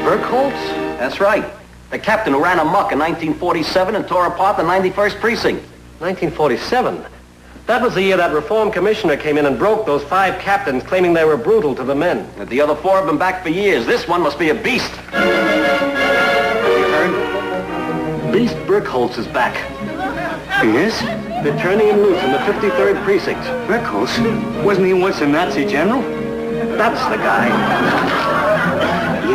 Burkholz? That's right. The captain who ran amok in 1947 and tore apart the 91st Precinct. 1947? That was the year that reform commissioner came in and broke those 5 captains claiming they were brutal to the men. And the other 4 have been back for years. This one must be a beast. Have you heard? Beast Burkholz is back. He is? They're turning him loose in the 53rd Precinct. Burkholz? Wasn't he once a Nazi general? That's the guy.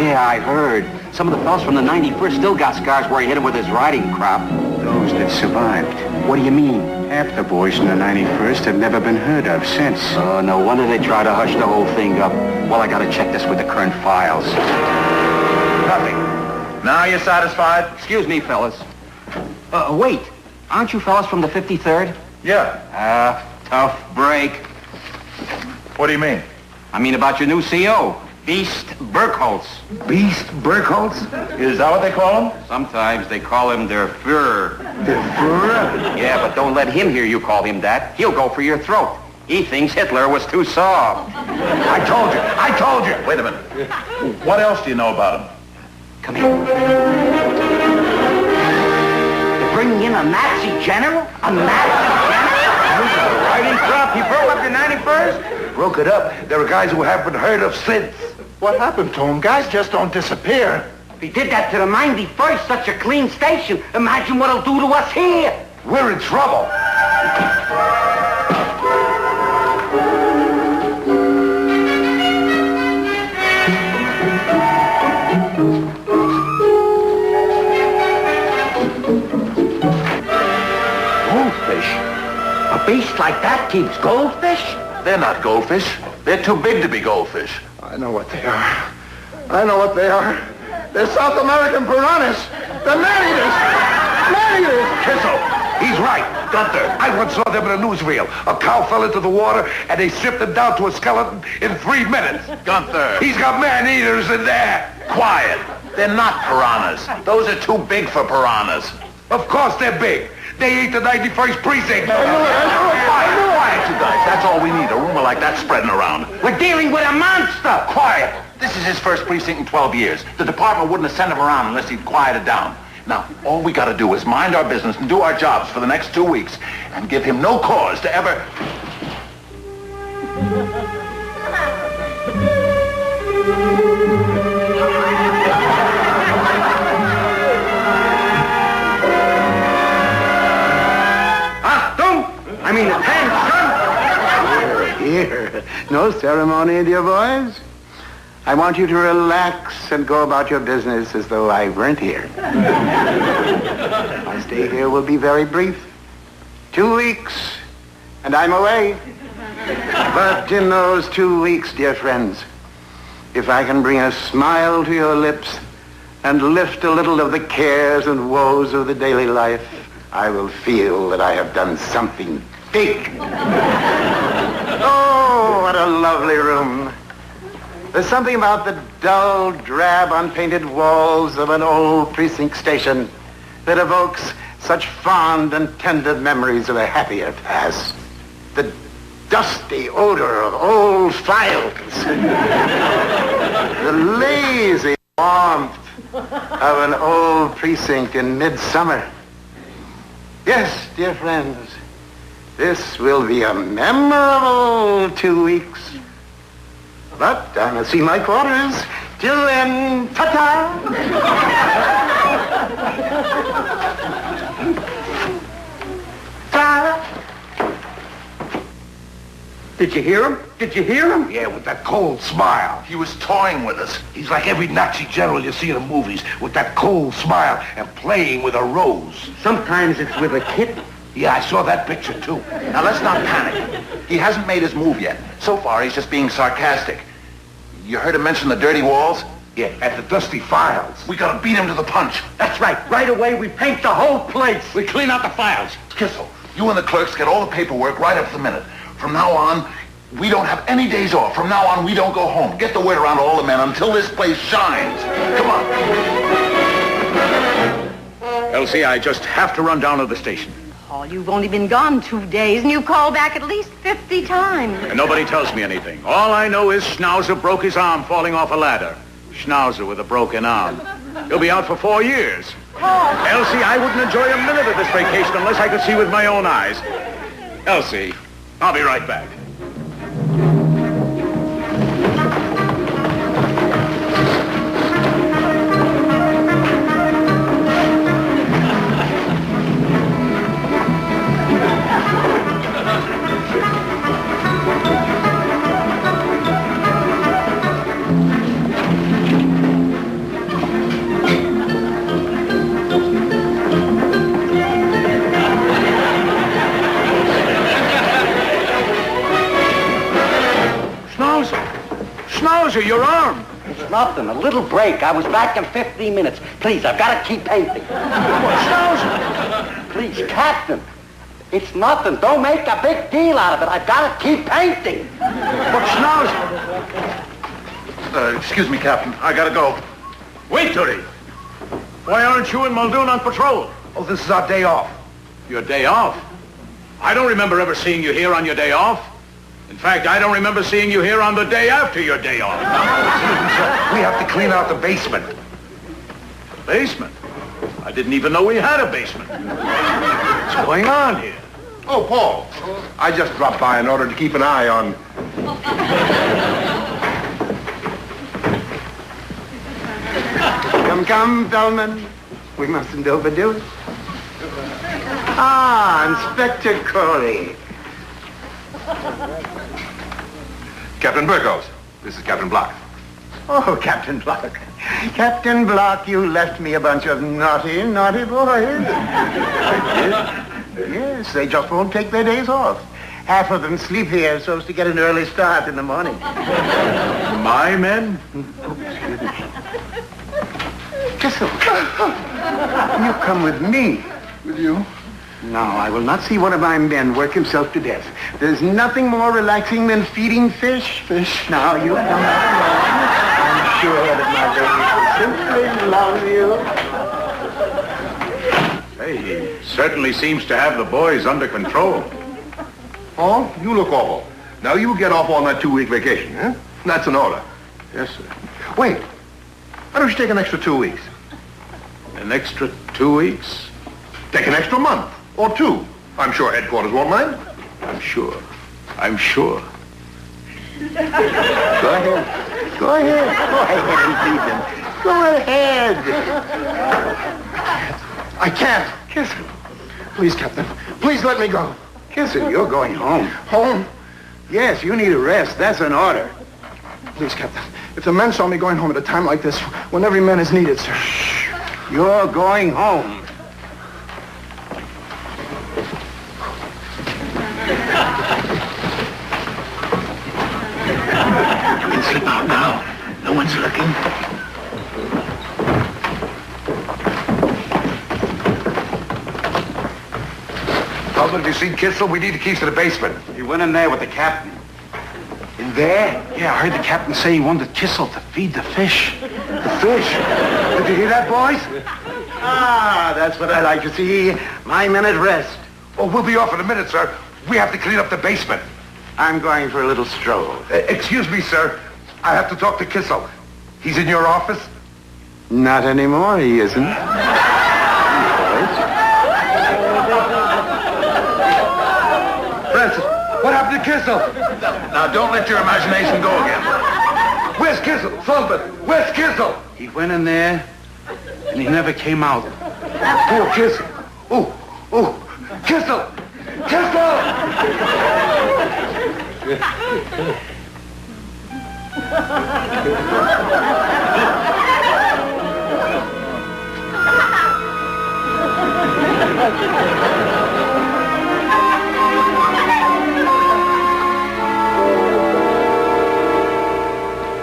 Yeah, I heard. Some of the fellas from the 91st still got scars where he hit him with his riding crop. Those that survived. What do you mean? Half the boys in the 91st have never been heard of since. Oh, no wonder they try to hush the whole thing up. Well, I gotta check this with the current files. Nothing. Now you're satisfied? Excuse me, fellas. Wait. Aren't you fellas from the 53rd? Yeah. Tough break. What do you mean? I mean about your new CO, Beast Burkholz. Beast Burkholz? Is that what they call him? Sometimes they call him their Führer. The Führer? Yeah, but don't let him hear you call him that. He'll go for your throat. He thinks Hitler was too soft. I told you. Wait a minute. What else do you know about him? Come here. You're bringing in a Nazi general? A Nazi general? Riding crop. He broke up the 91st? Broke it up. There are guys who haven't been heard of since. What happened to him? Guys just don't disappear. If he did that to the 91st, such a clean station, imagine what he'll do to us here. We're in trouble. Goldfish? A beast like that keeps goldfish? They're not goldfish. They're too big to be goldfish. I know what they are. They're South American piranhas. They're man-eaters. Man-eaters. Kissel, he's right. Gunther, I once saw them in a newsreel. A cow fell into the water, and they stripped him down to a skeleton in 3 minutes. Gunther. He's got man-eaters in there. Quiet. They're not piranhas. Those are too big for piranhas. Of course they're big. They ate the 91st Precinct. Quiet, you guys. That's all we need. A rumor like that spreading around. We're dealing with a monster. Quiet. This is his first precinct in 12 years. The department wouldn't have sent him around unless he'd quieted down. Now, all we got to do is mind our business and do our jobs for the next 2 weeks and give him no cause to ever... I mean, attention! Here. No ceremony, dear boys. I want you to relax and go about your business as though I weren't here. My stay here will be very brief. 2 weeks, and I'm away. But in those 2 weeks, dear friends, if I can bring a smile to your lips and lift a little of the cares and woes of the daily life, I will feel that I have done something big. Oh, what a lovely room. There's something about the dull, drab, unpainted walls of an old precinct station that evokes such fond and tender memories of a happier past. The dusty odor of old files. The lazy warmth of an old precinct in midsummer. Yes, dear friends, this will be a memorable 2 weeks. But I must see my quarters. Till then, ta-ta! Ta-da! Did you hear him? Yeah, with that cold smile. He was toying with us. He's like every Nazi general you see in the movies, with that cold smile and playing with a rose. Sometimes it's with a kitten. Yeah, I saw that picture, too. Now, let's not panic. He hasn't made his move yet. So far, he's just being sarcastic. You heard him mention the dirty walls? Yeah, at the dusty files. We gotta beat him to the punch. That's right. Right away, we paint the whole place. We clean out the files. Kissel, you and the clerks get all the paperwork right up to the minute. From now on, we don't have any days off. From now on, we don't go home. Get the word around to all the men until this place shines. Come on. Elsie, I just have to run down to the station. Paul, you've only been gone 2 days, and you called back at least 50 times. And nobody tells me anything. All I know is Schnauzer broke his arm falling off a ladder. Schnauzer with a broken arm. He'll be out for 4 years. Elsie, I wouldn't enjoy a minute of this vacation unless I could see with my own eyes. Elsie, I'll be right back. Schnauzer, your arm. It's nothing. A little break. I was back in 15 minutes. Please, I've got to keep painting. Schnauzer. Please, Captain. It's nothing. Don't make a big deal out of it. I've got to keep painting. But Schnauzer. Excuse me, Captain. I gotta go. Wait, Tootie. Why aren't you and Muldoon on patrol? Oh, this is our day off. Your day off? I don't remember ever seeing you here on your day off. In fact, I don't remember seeing you here on the day after your day off. We have to clean out the basement. The basement? I didn't even know we had a basement. What's going on here? Oh, Paul. I just dropped by in order to keep an eye on... Come, Bellman. We mustn't overdo it. Ah, Inspector Corey. Captain Burgos. This is Captain Block. Oh, Captain Block. Captain Block, you left me a bunch of naughty, naughty boys. Yes, they just won't take their days off. Half of them sleep here so as to get an early start in the morning. My men? Kissel, you come with me. With you? No, I will not see one of my men work himself to death. There's nothing more relaxing than feeding fish. Now, you come along. I'm sure that my baby will simply love you. Hey, he certainly seems to have the boys under control. Paul, you look awful. Now you get off on that 2-week vacation, huh? That's an order. Yes, sir. Wait. Why don't you take an extra 2 weeks? An extra 2 weeks? Take an extra month. Or 2. I'm sure headquarters won't mind. I'm sure. I'm sure. Go ahead. Go ahead. Go ahead and feed them. Go ahead. I can't. Kissel. Please, Captain. Please let me go. Kissel, you're going home. Home? Yes, you need a rest. That's an order. Please, Captain. If the men saw me going home at a time like this, when every man is needed, sir. You're going home. You can slip out now. No one's looking. Husband, have you seen Kitzel? We need the keys to the basement. He went in there with the captain. In there? Yeah, I heard the captain say he wanted Kissel to feed the fish. The fish. Did you hear that, boys? Ah, that's what I like to see. My men at rest. Oh, we'll be off in a minute, sir. We have to clean up the basement. I'm going for a little stroll. Excuse me, sir. I have to talk to Kissel. He's in your office? Not anymore, he isn't. Francis, what happened to Kissel? Now, don't let your imagination go again. Where's Kissel? Sullivan, where's Kissel? He went in there, and he never came out. Oh, Kissel. Oh, Kissel! Kissel!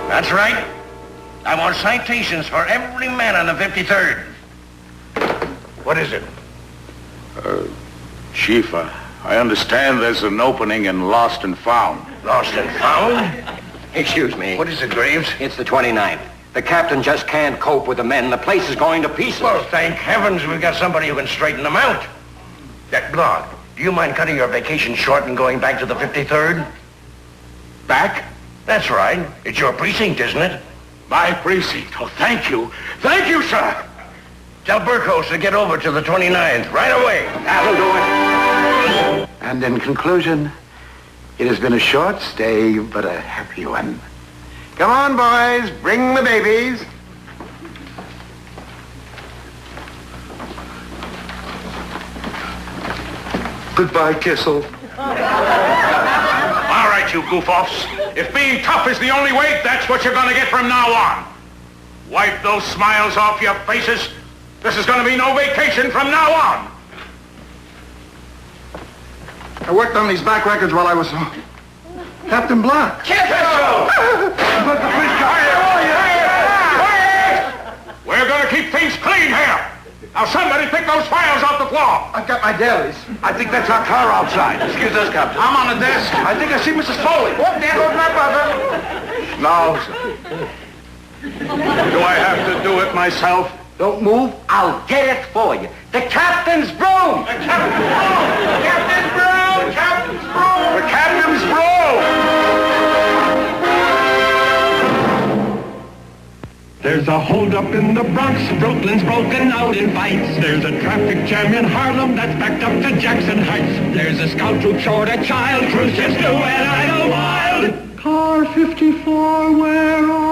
That's right. I want citations for every man on the 53rd. What is it? Chief, I understand there's an opening in Lost and Found. Lost and found? Excuse me. What is it, Graves? It's the 29th. The captain just can't cope with the men. The place is going to pieces. Well, thank heavens we've got somebody who can straighten them out. That Block, do you mind cutting your vacation short and going back to the 53rd? Back? That's right. It's your precinct, isn't it? My precinct. Oh, thank you. Thank you, sir. Tell Burkos to get over to the 29th right away. That'll do it. And in conclusion, it has been a short stay, but a happy one. Come on, boys. Bring the babies. Goodbye, Kissel. All right, you goof-offs. If being tough is the only way, that's what you're going to get from now on. Wipe those smiles off your faces. This is going to be no vacation from now on. I worked on these back records while I was Captain Blanc. We're going to keep things clean here. Now, somebody pick those files off the floor. I've got my dailies. I think that's our car outside. Excuse us, Captain. I'm on the desk. I think I see Mrs. Foley. Oh, there goes my brother. No, sir. Do I have to do it myself? Don't move. I'll get it for you. The captain's broom. The captain's broom! Captain's broom! Captain's broom! The captain's broom! There's a holdup in the Bronx, Brooklyn's broken out in fights. There's a traffic jam in Harlem that's backed up to Jackson Heights. There's a scout troop short a child, cruise just do and idle wild. Car 54, where are